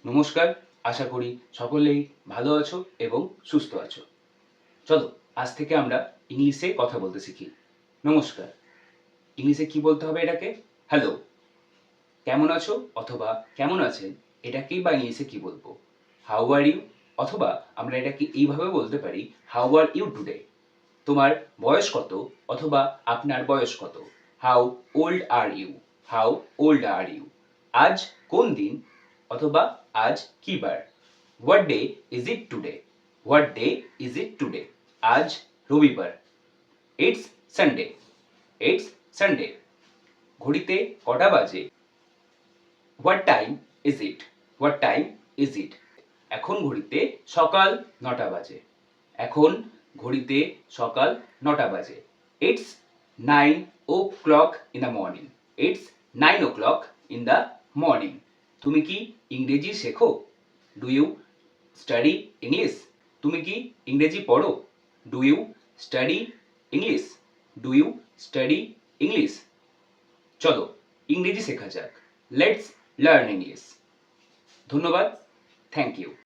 নমস্কার, আশা করি সকলেই ভালো আছো এবং সুস্থ আছো। চলো আজ থেকে আমরা ইংলিশে কথা বলতে শিখি। নমস্কার। ইংলিশে কি বলতে হবে এটাকে? হ্যালো। কেমন আছো অথবা কেমন আছেন এটাকেই বা ইংলিশে কি বলবো? How are you? অথবা আমরা এটাকে এইভাবে বলতে পারি হাউ আর ইউ টুডে? তোমার বয়স কত অথবা আপনার বয়স কত? How old are you? How old are you? আজ কোন দিন অথবা আজ কি বার? What day is it today? What day is it today? আজ রবিবার। It's Sunday. It's Sunday. ঘড়িতে কটা বাজে? What time is it? What time is it? এখন ঘড়িতে সকাল ৯টা বাজে। এখন ঘড়িতে সকাল ৯টা বাজে। It's 9 o'clock in the morning. It's 9 o'clock in the morning. তুমি কি ইংরেজি শেখো? Do you study English? তুমি কি ইংরেজি পড়ো? Do you study English? Do you study English? চলো ইংরেজি শেখা যাক। Let's learn English. ধন্যবাদ। Thank you.